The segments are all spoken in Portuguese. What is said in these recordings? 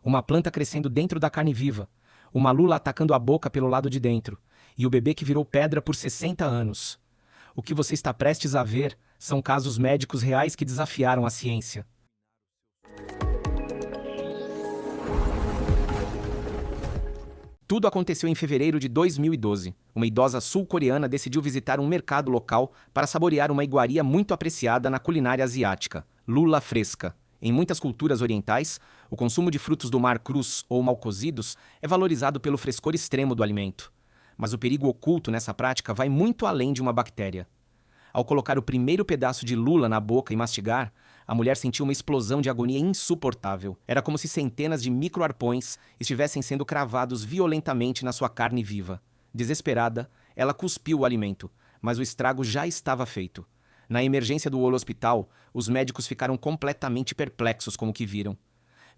Uma planta crescendo dentro da carne viva, uma lula atacando a boca pelo lado de dentro, e o bebê que virou pedra por 60 anos. O que você está prestes a ver são casos médicos reais que desafiaram a ciência. Tudo aconteceu em fevereiro de 2012. Uma idosa sul-coreana decidiu visitar um mercado local para saborear uma iguaria muito apreciada na culinária asiática, lula fresca. Em muitas culturas orientais, o consumo de frutos do mar crus ou mal cozidos é valorizado pelo frescor extremo do alimento. Mas o perigo oculto nessa prática vai muito além de uma bactéria. Ao colocar o primeiro pedaço de lula na boca e mastigar, a mulher sentiu uma explosão de agonia insuportável. Era como se centenas de micro-arpões estivessem sendo cravados violentamente na sua carne viva. Desesperada, ela cuspiu o alimento, mas o estrago já estava feito. Na emergência do hospital, os médicos ficaram completamente perplexos com o que viram.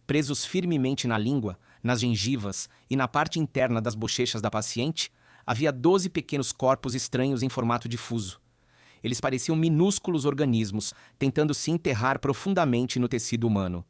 Presos firmemente na língua, nas gengivas e na parte interna das bochechas da paciente, havia 12 pequenos corpos estranhos em formato difuso. Eles pareciam minúsculos organismos, tentando se enterrar profundamente no tecido humano.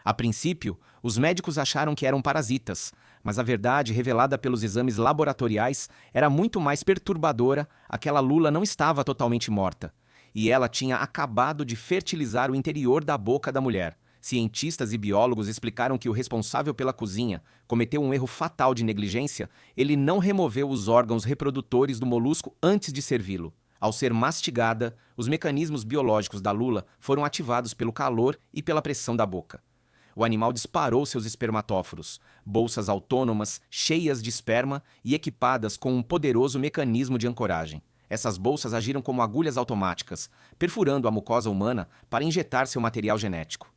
A princípio, os médicos acharam que eram parasitas, mas a verdade revelada pelos exames laboratoriais era muito mais perturbadora. Aquela lula não estava totalmente morta, e ela tinha acabado de fertilizar o interior da boca da mulher. Cientistas e biólogos explicaram que o responsável pela cozinha cometeu um erro fatal de negligência. Ele não removeu os órgãos reprodutores do molusco antes de servi-lo. Ao ser mastigada, os mecanismos biológicos da lula foram ativados pelo calor e pela pressão da boca. O animal disparou seus espermatóforos, bolsas autônomas, cheias de esperma e equipadas com um poderoso mecanismo de ancoragem. Essas bolsas agiram como agulhas automáticas, perfurando a mucosa humana para injetar seu material genético.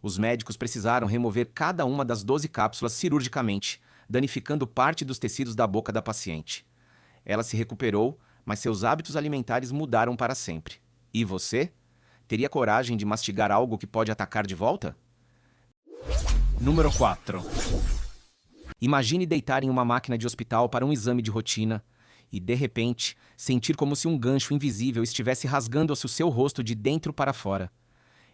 Os médicos precisaram remover cada uma das 12 cápsulas cirurgicamente, danificando parte dos tecidos da boca da paciente. Ela se recuperou, mas seus hábitos alimentares mudaram para sempre. E você? Teria coragem de mastigar algo que pode atacar de volta? Número 4. Imagine deitar em uma máquina de hospital para um exame de rotina e, de repente, sentir como se um gancho invisível estivesse rasgando o seu rosto de dentro para fora.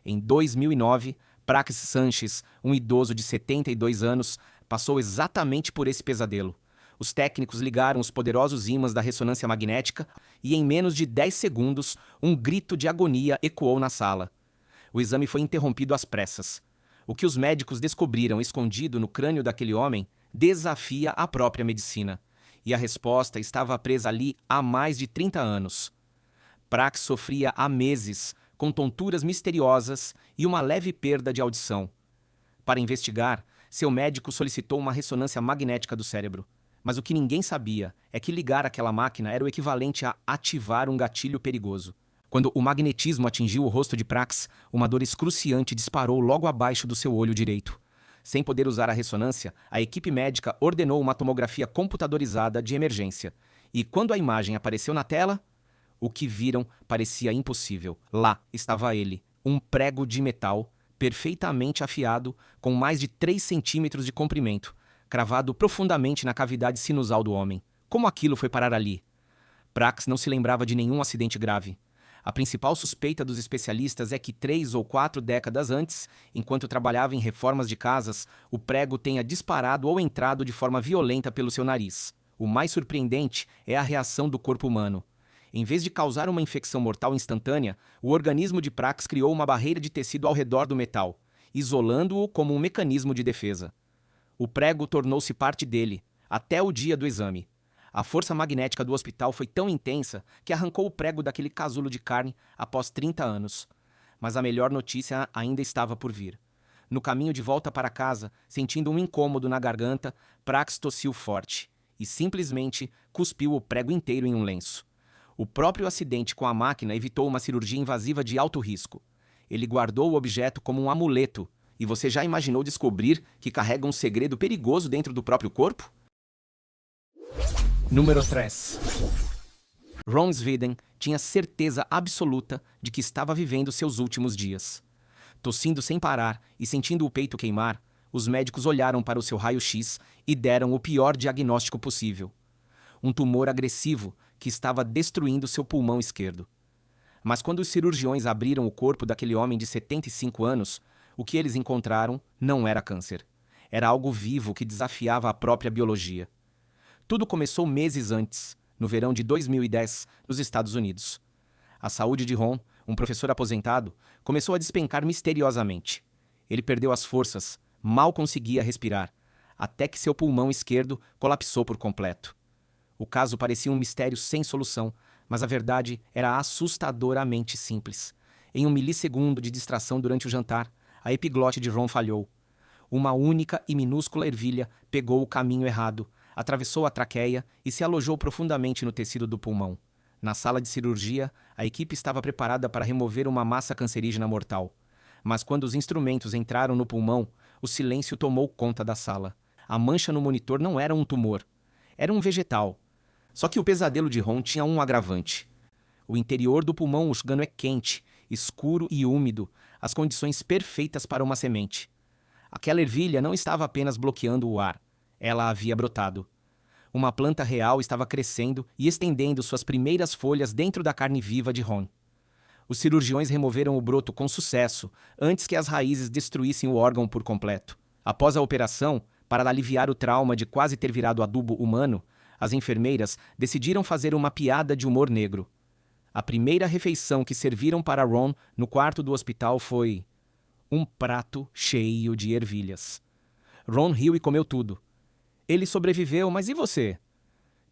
Em 2009, Praxis Sanches, um idoso de 72 anos, passou exatamente por esse pesadelo. Os técnicos ligaram os poderosos ímãs da ressonância magnética e, em menos de 10 segundos, um grito de agonia ecoou na sala. O exame foi interrompido às pressas. O que os médicos descobriram escondido no crânio daquele homem desafia a própria medicina. E a resposta estava presa ali há mais de 30 anos. Prax sofria há meses com tonturas misteriosas e uma leve perda de audição. Para investigar, seu médico solicitou uma ressonância magnética do cérebro. Mas o que ninguém sabia é que ligar aquela máquina era o equivalente a ativar um gatilho perigoso. Quando o magnetismo atingiu o rosto de Prax, uma dor excruciante disparou logo abaixo do seu olho direito. Sem poder usar a ressonância, a equipe médica ordenou uma tomografia computadorizada de emergência. E quando a imagem apareceu na tela, o que viram parecia impossível. Lá estava ele, um prego de metal, perfeitamente afiado, com mais de 3 centímetros de comprimento, cravado profundamente na cavidade sinusal do homem. Como aquilo foi parar ali? Prax não se lembrava de nenhum acidente grave. A principal suspeita dos especialistas é que 3 ou 4 décadas antes, enquanto trabalhava em reformas de casas, o prego tenha disparado ou entrado de forma violenta pelo seu nariz. O mais surpreendente é a reação do corpo humano. Em vez de causar uma infecção mortal instantânea, o organismo de Prax criou uma barreira de tecido ao redor do metal, isolando-o como um mecanismo de defesa. O prego tornou-se parte dele, até o dia do exame. A força magnética do hospital foi tão intensa que arrancou o prego daquele casulo de carne após 30 anos. Mas a melhor notícia ainda estava por vir. No caminho de volta para casa, sentindo um incômodo na garganta, Prax tossiu forte e simplesmente cuspiu o prego inteiro em um lenço. O próprio acidente com a máquina evitou uma cirurgia invasiva de alto risco. Ele guardou o objeto como um amuleto. E você já imaginou descobrir que carrega um segredo perigoso dentro do próprio corpo? Número 3. Ron Sveden tinha certeza absoluta de que estava vivendo seus últimos dias. Tossindo sem parar e sentindo o peito queimar, os médicos olharam para o seu raio-x e deram o pior diagnóstico possível. Um tumor agressivo que estava destruindo seu pulmão esquerdo. Mas quando os cirurgiões abriram o corpo daquele homem de 75 anos, o que eles encontraram não era câncer. Era algo vivo que desafiava a própria biologia. Tudo começou meses antes, no verão de 2010, nos Estados Unidos. A saúde de Ron, um professor aposentado, começou a despencar misteriosamente. Ele perdeu as forças, mal conseguia respirar, até que seu pulmão esquerdo colapsou por completo. O caso parecia um mistério sem solução, mas a verdade era assustadoramente simples. Em um milissegundo de distração durante o jantar, a epiglote de Ron falhou. Uma única e minúscula ervilha pegou o caminho errado, atravessou a traqueia e se alojou profundamente no tecido do pulmão. Na sala de cirurgia, a equipe estava preparada para remover uma massa cancerígena mortal. Mas quando os instrumentos entraram no pulmão, o silêncio tomou conta da sala. A mancha no monitor não era um tumor. Era um vegetal. Só que o pesadelo de Ron tinha um agravante. O interior do pulmão usgano é quente, escuro e úmido, as condições perfeitas para uma semente. Aquela ervilha não estava apenas bloqueando o ar. Ela havia brotado. Uma planta real estava crescendo e estendendo suas primeiras folhas dentro da carne viva de Ron. Os cirurgiões removeram o broto com sucesso, antes que as raízes destruíssem o órgão por completo. Após a operação, para aliviar o trauma de quase ter virado adubo humano, as enfermeiras decidiram fazer uma piada de humor negro. A primeira refeição que serviram para Ron no quarto do hospital foi um prato cheio de ervilhas. Ron riu e comeu tudo. Ele sobreviveu, mas e você?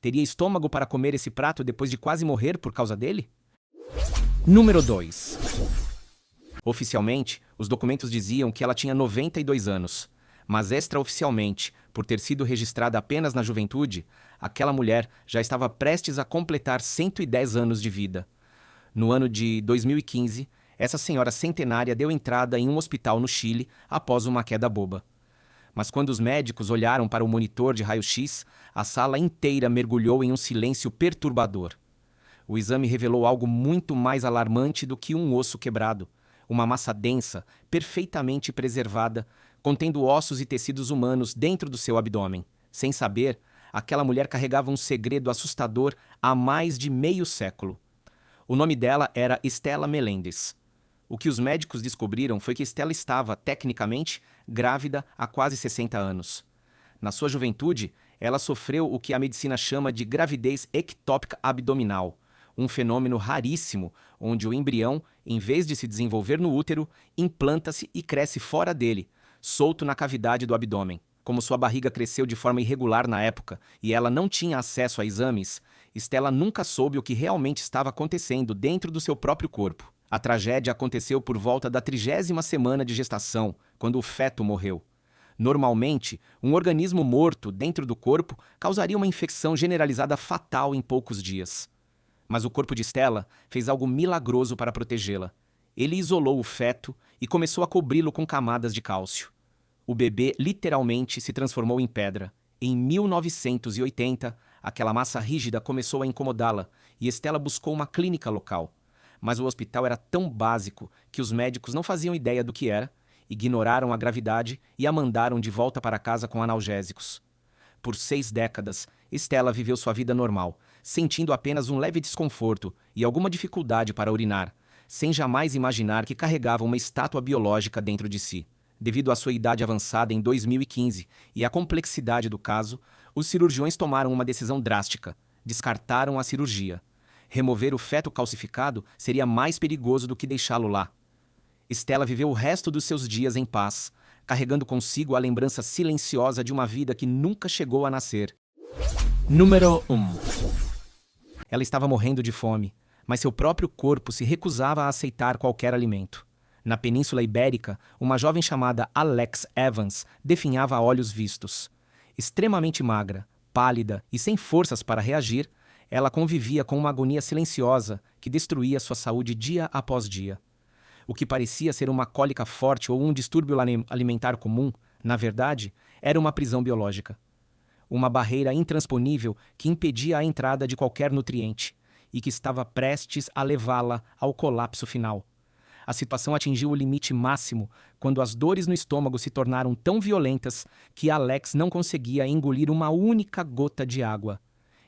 Teria estômago para comer esse prato depois de quase morrer por causa dele? Número 2. Oficialmente, os documentos diziam que ela tinha 92 anos. Mas extraoficialmente, por ter sido registrada apenas na juventude, aquela mulher já estava prestes a completar 110 anos de vida. No ano de 2015, essa senhora centenária deu entrada em um hospital no Chile após uma queda boba. Mas quando os médicos olharam para o monitor de raio-x, a sala inteira mergulhou em um silêncio perturbador. O exame revelou algo muito mais alarmante do que um osso quebrado. Uma massa densa, perfeitamente preservada, contendo ossos e tecidos humanos dentro do seu abdômen. Sem saber, aquela mulher carregava um segredo assustador há mais de meio século. O nome dela era Estela Melendez. O que os médicos descobriram foi que Estela estava, tecnicamente, grávida há quase 60 anos. Na sua juventude, ela sofreu o que a medicina chama de gravidez ectópica abdominal, um fenômeno raríssimo, onde o embrião, em vez de se desenvolver no útero, implanta-se e cresce fora dele, solto na cavidade do abdômen. Como sua barriga cresceu de forma irregular na época e ela não tinha acesso a exames, Estela nunca soube o que realmente estava acontecendo dentro do seu próprio corpo. A tragédia aconteceu por volta da 30ª semana de gestação, quando o feto morreu. Normalmente, um organismo morto dentro do corpo causaria uma infecção generalizada fatal em poucos dias. Mas o corpo de Estela fez algo milagroso para protegê-la. Ele isolou o feto e começou a cobri-lo com camadas de cálcio. O bebê literalmente se transformou em pedra. Em 1980, aquela massa rígida começou a incomodá-la e Estela buscou uma clínica local. Mas o hospital era tão básico que os médicos não faziam ideia do que era, ignoraram a gravidade e a mandaram de volta para casa com analgésicos. Por 6 décadas, Estela viveu sua vida normal, sentindo apenas um leve desconforto e alguma dificuldade para urinar, sem jamais imaginar que carregava uma estátua biológica dentro de si. Devido à sua idade avançada em 2015 e à complexidade do caso, os cirurgiões tomaram uma decisão drástica: descartaram a cirurgia. Remover o feto calcificado seria mais perigoso do que deixá-lo lá. Estela viveu o resto dos seus dias em paz, carregando consigo a lembrança silenciosa de uma vida que nunca chegou a nascer. Número 1. Ela estava morrendo de fome, mas seu próprio corpo se recusava a aceitar qualquer alimento. Na Península Ibérica, uma jovem chamada Alex Evans definhava a olhos vistos. Extremamente magra, pálida e sem forças para reagir, ela convivia com uma agonia silenciosa que destruía sua saúde dia após dia. O que parecia ser uma cólica forte ou um distúrbio alimentar comum, na verdade, era uma prisão biológica. Uma barreira intransponível que impedia a entrada de qualquer nutriente e que estava prestes a levá-la ao colapso final. A situação atingiu o limite máximo quando as dores no estômago se tornaram tão violentas que Alex não conseguia engolir uma única gota de água.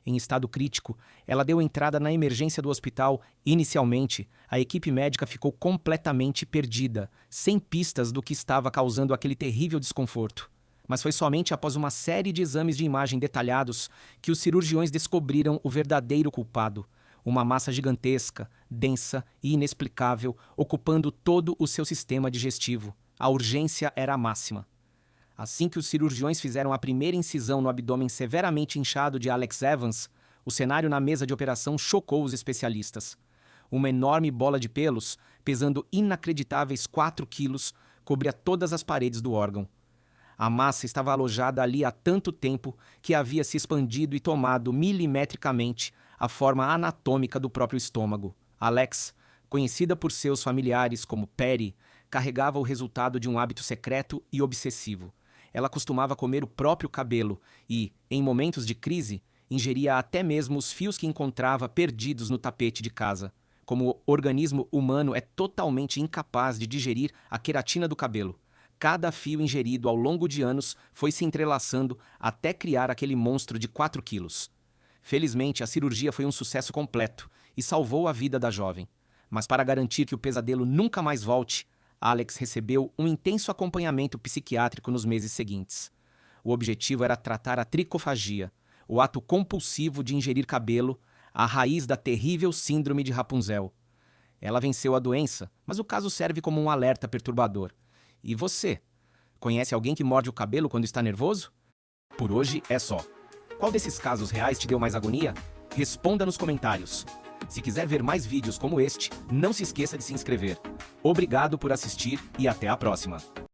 Em estado crítico, ela deu entrada na emergência do hospital. Inicialmente, a equipe médica ficou completamente perdida, sem pistas do que estava causando aquele terrível desconforto. Mas foi somente após uma série de exames de imagem detalhados que os cirurgiões descobriram o verdadeiro culpado. Uma massa gigantesca, densa e inexplicável, ocupando todo o seu sistema digestivo. A urgência era a máxima. Assim que os cirurgiões fizeram a primeira incisão no abdômen severamente inchado de Alex Evans, o cenário na mesa de operação chocou os especialistas. Uma enorme bola de pelos, pesando inacreditáveis 4 quilos, cobria todas as paredes do órgão. A massa estava alojada ali há tanto tempo que havia se expandido e tomado milimetricamente a forma anatômica do próprio estômago. Alex, conhecida por seus familiares como Patty, carregava o resultado de um hábito secreto e obsessivo. Ela costumava comer o próprio cabelo e, em momentos de crise, ingeria até mesmo os fios que encontrava perdidos no tapete de casa. Como o organismo humano é totalmente incapaz de digerir a queratina do cabelo, cada fio ingerido ao longo de anos foi se entrelaçando até criar aquele monstro de 4 quilos. Felizmente, a cirurgia foi um sucesso completo e salvou a vida da jovem. Mas para garantir que o pesadelo nunca mais volte, Alex recebeu um intenso acompanhamento psiquiátrico nos meses seguintes. O objetivo era tratar a tricofagia, o ato compulsivo de ingerir cabelo, a raiz da terrível síndrome de Rapunzel. Ela venceu a doença, mas o caso serve como um alerta perturbador. E você? Conhece alguém que morde o cabelo quando está nervoso? Por hoje é só. Qual desses casos reais te deu mais agonia? Responda nos comentários. Se quiser ver mais vídeos como este, não se esqueça de se inscrever. Obrigado por assistir e até a próxima.